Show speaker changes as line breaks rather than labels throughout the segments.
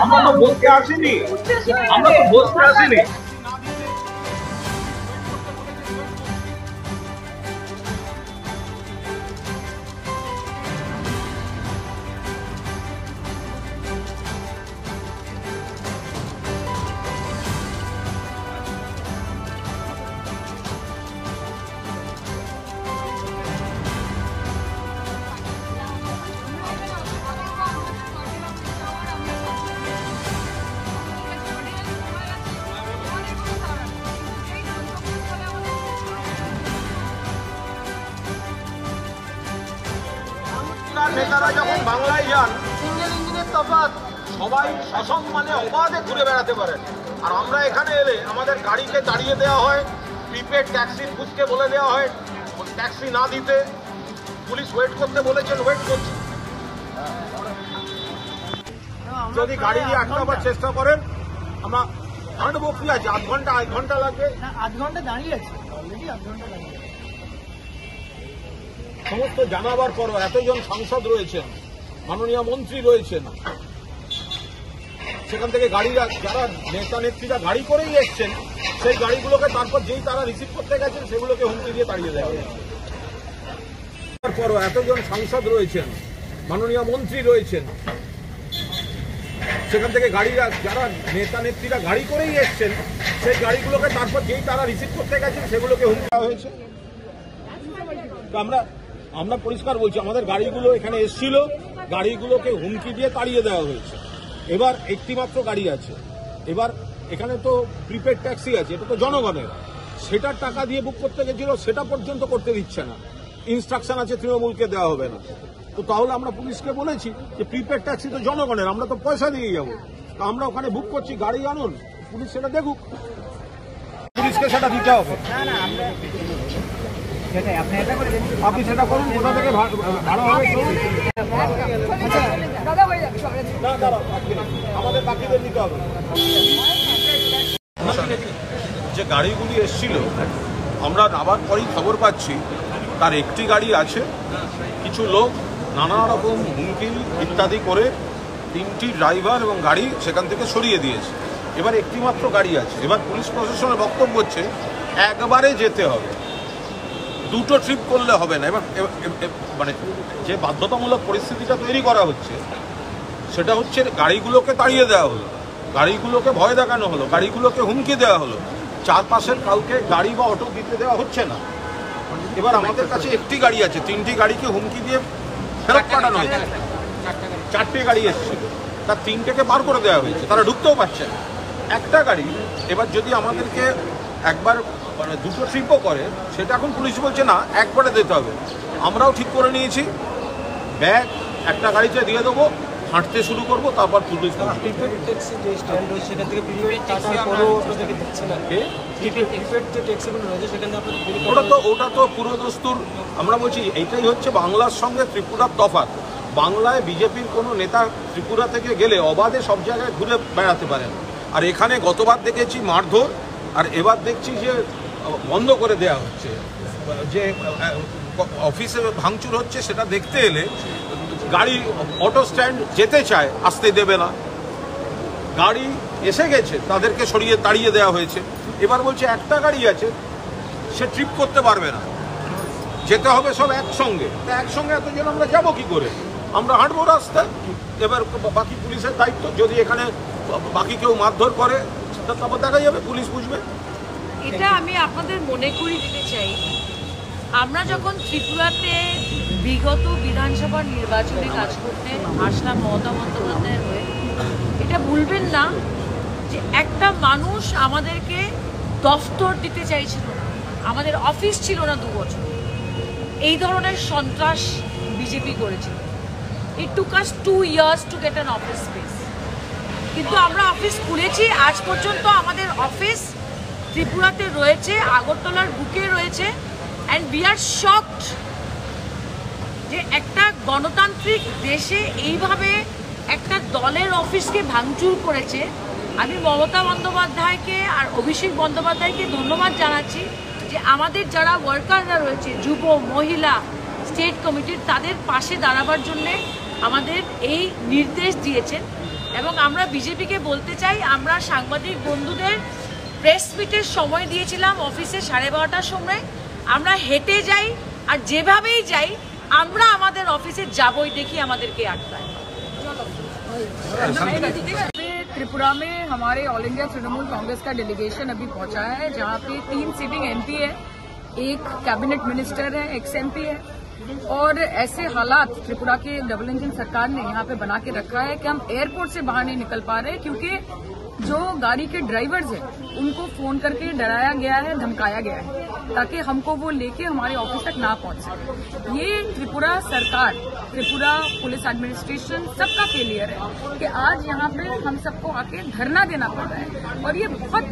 আমরা তো বলতে আসিনি, আমরা তো বলতে আসিনি। নেতারা যখন বাংলায় যান, সিঙ্গেল ইঞ্জিনের তফাৎ, সবাই সসম্মানে অবাধে ঘুরে বেড়াতে পারেন। আর আমরা এখানে এলে আমাদের গাড়িকে তাড়িয়ে দেওয়া হয়, প্রিপেড ট্যাক্সির বুথকে বলে দেওয়া হয় ট্যাক্সি না দিতে, পুলিশ ওয়েট করতে বলেছেন, ওয়েট করছে। যদি গাড়ি দিয়ে আটকাবার চেষ্টা করেন, আমরা হাঁটবো, কি আছে, আধ ঘন্টা লাগবে,
আধ ঘন্টা দাঁড়িয়ে আছে, অলরেডি আধ ঘন্টা দাঁড়িয়ে।
সমস্ত জানাবার পরও এতজন সাংসদ রয়েছেন, মাননীয় মন্ত্রী রয়েছেন, সেখান থেকে গাড়িরা, যারা নেতা নেত্রীরা গাড়ি করেই এসছেন, সেই গাড়িগুলোকে তারপর যেই তারা রিসিভ করতে গেছেন সেগুলোকে হুমকি দিয়ে তাড়িয়ে দেওয়া হয়েছে। তারপরও এতজন সাংসদ রয়েছেন, মাননীয় মন্ত্রী রয়েছেন, সেখান থেকে গাড়িরা, যারা নেতা নেত্রীরা গাড়ি করেই এসছেন, সেই গাড়িগুলোকে তারপর যেই তারা রিসিভ করতে গেছেন সেগুলোকে হুমকি দেওয়া হয়েছে। আমরা পরিষ্কার বলছি, আমাদের গাড়িগুলো এখানে এসছিল, গাড়িগুলোকে হুমকি দিয়ে তাড়িয়ে দেওয়া হয়েছে। এবার একটি মাত্র গাড়ি আছে, এবার এখানে তো প্রিপেড ট্যাক্সি আছে, এটা তো জনগণের, সেটার টাকা দিয়ে বুক করতে গেছিল, সেটা পর্যন্ত করতে দিচ্ছে না, ইনস্ট্রাকশন আছে তৃণমূলকে দেওয়া হবে না। তো তাহলে আমরা পুলিশকে বলেছি যে প্রিপেড ট্যাক্সি তো জনগণের, আমরা তো পয়সা দিয়ে যাবো, তো আমরা ওখানে বুক করছি, গাড়ি আনুন, পুলিশ সেটা দেখুক, পুলিশকে সেটা দিতে হবে। আপনি সেটা করুন, কোথা থেকে ভাড়া হবে আমাদের বাকিদের নিতে হবে। যে গাড়িগুলি এসছিল, আমরা নামার পরেই খবর পাচ্ছি তার একটি গাড়ি আছে, কিছু লোক নানা রকম হুমকি ইত্যাদি করে 3টি ড্রাইভার এবং গাড়ি সেখান থেকে সরিয়ে দিয়েছে। এবার একটি মাত্র গাড়ি আছে। এবার পুলিশ প্রশাসনের বক্তব্য হচ্ছে একবারে যেতে হবে, দুটো ট্রিপ করলে হবে না। এবার মানে যে বাধ্যতামূলক পরিস্থিতিটা তৈরি করা হচ্ছে, সেটা হচ্ছে গাড়িগুলোকে তাড়িয়ে দেওয়া হলো, গাড়িগুলোকে ভয় দেখানো হলো, গাড়িগুলোকে হুমকি দেওয়া হলো, চারপাশের কাউকে গাড়ি বা অটো দিতে দেওয়া হচ্ছে না। এবার আমাদের কাছে একটি গাড়ি আছে, 3টি গাড়িকে হুমকি দিয়ে ফেরত পাঠানো হয়েছে। 4টে গাড়ি এসেছিল, তার 3টেকে বার করে দেওয়া হয়েছে, তারা ঢুকতেও পারছে না। একটা গাড়ি এবার যদি আমাদেরকে একবার মানে দুটো ট্রিপও করে, সেটা এখন পুলিশ বলছে না, একবারে দিতে হবে। আমরাও ঠিক করে নিয়েছি, ব্যাগ একটা গাড়িতে দিয়ে দেবো, হাঁটতে শুরু করবো, তারপর পুলিশ। ওটা তো পুরো দস্তুর। আমরা বলছি এইটাই হচ্ছে বাংলার সঙ্গে ত্রিপুরার তফাৎ। বাংলায় বিজেপির কোনো নেতা ত্রিপুরা থেকে গেলে অবাধে সব জায়গায় ঘুরে বেড়াতে পারেন, আর এখানে গতবার দেখেছি মারধর, আর এবার দেখছি যে বন্ধ করে দেওয়া হচ্ছে, যে অফিসে ভাঙচুর হচ্ছে, সেটা দেখতে এলে গাড়ি অটো স্ট্যান্ড যেতে চায়, আসতে দেবে না, গাড়ি এসে গেছে তাদেরকে সরিয়ে তাড়িয়ে দেওয়া হয়েছে। এবার বলছে একটা গাড়ি আছে, সে ট্রিপ করতে পারবে না, যেতে হবে সব একসঙ্গে। তা একসঙ্গে এতজন আমরা যাবো কি করে? আমরা হাঁটবো রাস্তায়। এবার বাকি পুলিশের দায়িত্ব, যদি এখানে বাকি কেউ মারধর করে তারপর দেখা যাবে, পুলিশ বুঝবে।
এটা আমি আপনাদের মনে করিয়ে দিতে চাই, আমরা যখন ত্রিপুরাতে বিগত বিধানসভার নির্বাচনে কাজ করতে আসলাম মমতা বন্দ্যোপাধ্যায়ের হয়ে, এটা ভুলবেন না যে একটা মানুষ আমাদেরকে দফতর দিতে চাইছিল না, আমাদের অফিস ছিল না 2 বছর। এই ধরনের সন্ত্রাস বিজেপি করেছিল। It took us 2 years to get an office space. কিন্তু আমরা অফিস খুলেছি, আজ পর্যন্ত আমাদের অফিস ত্রিপুরাতে রয়েছে, আগরতলার বুকে রয়েছে। অ্যান্ড উই আর শকড যে একটা গণতান্ত্রিক দেশে এইভাবে একটা দলের অফিসকে ভাঙচুর করেছে, আমি মমতা বন্দ্যোপাধ্যায়কে আর অভিষেক বন্দ্যোপাধ্যায়কে ধন্যবাদ জানাচ্ছি যে আমাদের যারা ওয়ার্কাররা রয়েছে, যুব, মহিলা, স্টেট কমিটির, তাদের পাশে দাঁড়াবার জন্যে আমাদের এই নির্দেশ দিয়েছেন। এবং আমরা বিজেপিকে বলতে চাই, আমরা সাংবাদিক বন্ধুদের প্রেস মিটের সময় দিয়েছিলাম অফিসে 12:30টার সময়। আমরা হেঁটে যাই আর যেভাবেই যাই, আমরা আমাদের অফিসে যাবই, দেখি আমাদেরকে আটকায়।
त्रिपुरा में हमारे ऑल इंडिया तृणमूल कांग्रेस का डेलीगेशन अभी पहुंचा है, जहां पे 3 सिटिंग एमपी है, एक कैबिनेट मिनिस्टर है, एक्स एमपी है। और ऐसे हालात त्रिपुरा के डबल इंजन सरकार ने यहाँ पे बना के रखा है कि हम एयरपोर्ट से बाहर नहीं निकल पा रहे, क्योंकि जो गाड़ी के ड्राइवर्स हैं उनको फोन करके डराया गया है, धमकाया गया है, ताकि हमको वो लेके हमारे ऑफिस तक ना पहुंच सके। ये त्रिपुरा सरकार, त्रिपुरा पुलिस एडमिनिस्ट्रेशन सबका फेलियर है कि आज यहाँ पे हम सबको आके धरना देना पड़ रहा है। और ये बहुत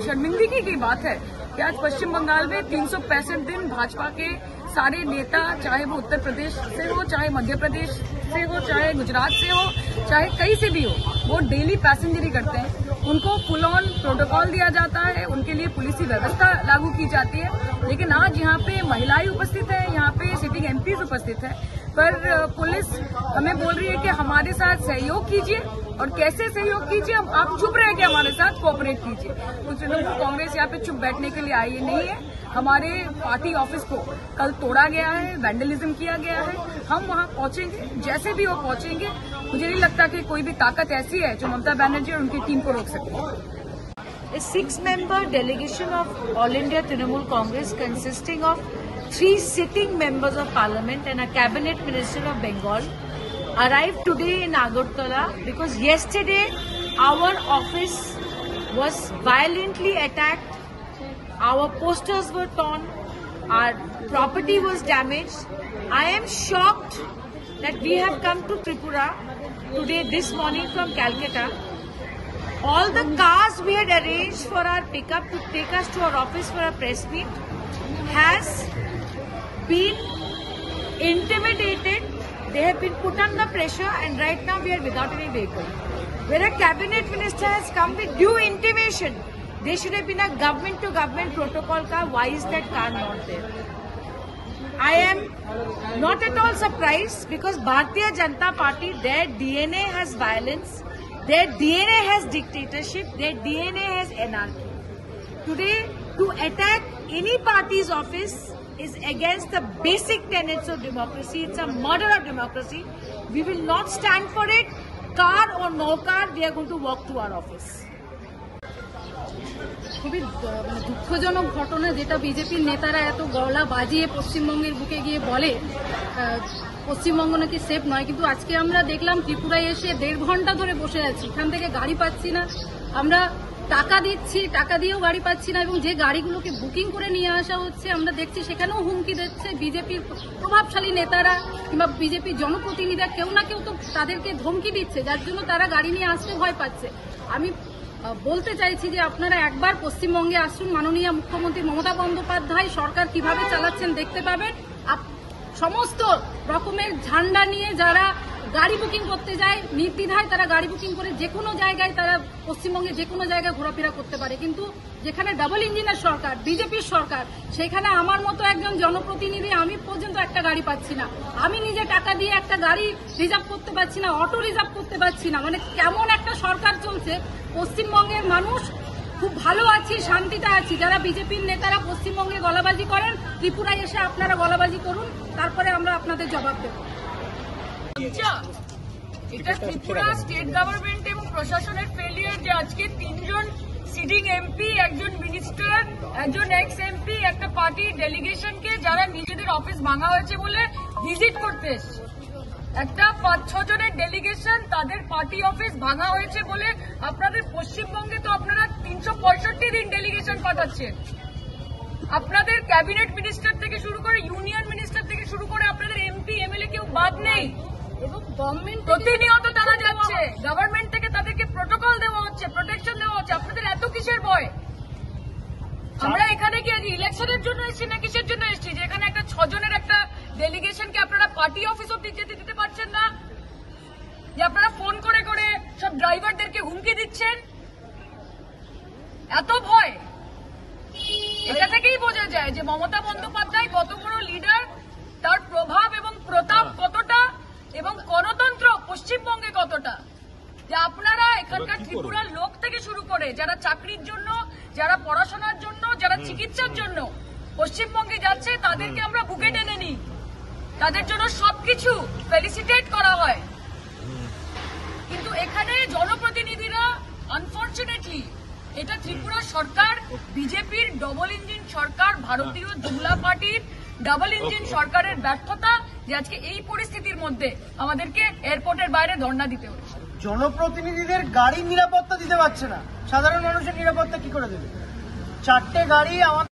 शर्मिंदगी की बात है कि आज पश्चिम बंगाल में 365 दिन भाजपा के सारे नेता, चाहे वो उत्तर प्रदेश से हो, चाहे मध्य प्रदेश से हो, चाहे गुजरात से हो, चाहे कहीं से भी हो, वो डेली पैसेंजरी करते हैं। उनको फुल ऑन प्रोटोकॉल दिया जाता है, उनके लिए पुलिस व्यवस्था लागू की जाती है। लेकिन आज यहाँ पे महिलाएं उपस्थित है, यहाँ पे सिटिंग एमपीज उपस्थित है, पर पुलिस हमें बोल रही है कि हमारे साथ सहयोग कीजिए। और कैसे सहयोग कीजिए? आप चुप रहे कि हमारे साथ कोऑपरेट कीजिए। तो तृणमूल कांग्रेस यहाँ पे चुप बैठने के लिए आई नहीं है। हमारे पार्टी ऑफिस को कल तोड़ा गया है, वैंडलिज्म किया गया है। हम वहाँ पहुंचेंगे, जैसे भी वो पहुंचेंगे। मुझे नहीं लगता कि कोई भी ताकत ऐसी है जो ममता बनर्जी और उनकी टीम को रोक सकती है।
A 6-member delegation of All India Trinamool Congress consisting of 3 sitting members of parliament and a cabinet minister of Bengal arrived today in Agartala because yesterday our office was violently attacked, our posters were torn, our property was damaged. I am shocked that we have come to Tripura today, this morning from Calcutta. All the cars we had arranged for our pickup to take us to our office for a press meet has been intimidated. They have been put under pressure, and right now we are without any vehicle. Where a cabinet minister has come with due intimation, there should have been a government-to-government protocol car. Why is that car not there? I am not at all surprised because Bharatiya Janata Party, their DNA has violence, their DNA has dictatorship, their DNA has anarchy. Today, to attack any party's office is against the basic tenets of democracy. It's a murder of democracy. We will not stand for it. Car or no car, we are going to walk to our office.
খুবই দুঃখজনক ঘটনা, যেটা বিজেপির নেতারা এত গলা বাজিয়ে পশ্চিমবঙ্গের বুকে গিয়ে বলে পশ্চিমবঙ্গ নাকি সেফ নয়। কিন্তু আজকে আমরা দেখলাম ত্রিপুরায় এসে 1.5 ঘন্টা ধরে বসে আছি, এখান থেকে গাড়ি পাচ্ছি না। আমরা টাকা দিচ্ছি, টাকা দিয়েও গাড়ি পাচ্ছি না। এবং যে গাড়িগুলোকে বুকিং করে নিয়ে আসা হচ্ছে আমরা দেখছি সেখানেও হুমকি দিচ্ছে বিজেপির প্রভাবশালী নেতারা কিংবা বিজেপির জনপ্রতিনিধিরা, কেউ না কেউ তো তাদেরকে ধমকি দিচ্ছে, যার জন্য তারা গাড়ি নিয়ে আসতে ভয় পাচ্ছে। আমি বলতে চাইছি যে আপনারা একবার পশ্চিমবঙ্গে আসুন, মাননীয় মুখ্যমন্ত্রী মমতা বন্দ্যোপাধ্যায় সরকার কিভাবে চালাচ্ছেন দেখতে পাবেন। সমস্ত রকমের ঝান্ডা নিয়ে যারা গাড়ি বুকিং করতে যায় নির্দ্বিধায় তারা গাড়ি বুকিং করে যে কোনো জায়গায়, তারা পশ্চিমবঙ্গে যে কোনো জায়গায় ঘোরাফেরা করতে পারে। কিন্তু যেখানে ডাবল ইঞ্জিনের সরকার, বিজেপির সরকার, সেখানে আমার মতো একজন জনপ্রতিনিধি আমি পর্যন্ত একটা গাড়ি পাচ্ছি না। আমি নিজে টাকা দিয়ে একটা গাড়ি রিজার্ভ করতে পারছি না, অটো রিজার্ভ করতে পারছি না। মানে কেমন একটা সরকার চলছে। পশ্চিমবঙ্গের মানুষ খুব ভালো আছি, শান্তিতে আছি। যারা বিজেপির নেতারা পশ্চিমবঙ্গে গলাবাজি করেন, ত্রিপুরায় এসে আপনারা গলাবাজি করুন, তারপরে আমরা আপনাদের জবাব দেব। এটা ত্রিপুরা স্টেট গভর্নমেন্ট এবং প্রশাসনের ফেলিয়ার যে আজকে 3 জন সিটিং এমপি, একজন মিনিস্টার, একজন এক্স এমপি, একটা পার্টি ডেলিগেশনকে যারা নিজেদের অফিস ভাঙা হয়েছে বলে ভিজিট করতে এসছে, একটা 5-6 জনের ডেলিগেশন তাদের পার্টি অফিস ভাঙা হয়েছে বলে আপনাদের পশ্চিমবঙ্গে তো আপনারা 365 দিন ডেলিগেশন পাঠাচ্ছেন। আপনাদের ক্যাবিনেট মিনিস্টার থেকে শুরু করে ইউনিয়ন মিনিস্টার থেকে শুরু করে আপনাদের এমপি এমএলএ কেউ বাদ নেই এবং গভর্নমেন্ট প্রতিনিয়ত তারা যাচ্ছে, গভর্নমেন্ট থেকে তাদেরকে প্রোটোকল দেওয়া হচ্ছে, প্রোটেকশন দেওয়া হচ্ছে। আপনাদের এত কিসের ভয়? আমরা এখানে কি আজ ইলেকশনের জন্য এসেছি না কিসের জন্য এসেছি যে এখানে একটা 6 জনের একটা ডেলিগেশনকে আপনারা পার্টি অফিস অব্দি যেতে দিতে পারছেন না? যে আপনারা ফোন করে করে সব ড্রাইভারদেরকে হুমকি দিচ্ছেন? এত ভয়? এটা থেকেই বোঝা যায় যে মমতা বন্দ্যোপাধ্যায় কত বড় লিডার, তার প্রভাব এবং প্রতাপ কতটা, এবং গণতন্ত্র পশ্চিমবঙ্গে কতটা। যে আপনারা এখানকার ত্রিপুরার লোক থেকে শুরু করে যারা চাকরির জন্য, যারা পড়াশোনার জন্য, যারা চিকিৎসার জন্য পশ্চিমবঙ্গে যাচ্ছে, তাদেরকে আমরা বুকে টেনে নিই, তাদের জন্য সবকিছু ফেলিসিটেট করা হয়। কিন্তু এখানে জনপ্রতিনিধিরা আনফরচুনেটলি, এটা ত্রিপুরা সরকার, বিজেপির ডবল ইঞ্জিন সরকার, ভারতীয় জুমলা পার্টির ডাবল ইঞ্জিন সরকারের ব্যর্থতা যে আজকে এই পরিস্থিতির মধ্যে আমাদেরকে এয়ারপোর্টের বাইরে ধর্ণা দিতে হচ্ছে।
জনপ্রতিনিধিদের গাড়ির নিরাপত্তা দিতে পারছে না, সাধারণ মানুষের নিরাপত্তা কি করে দেবে? 4টে গাড়ি আমাদের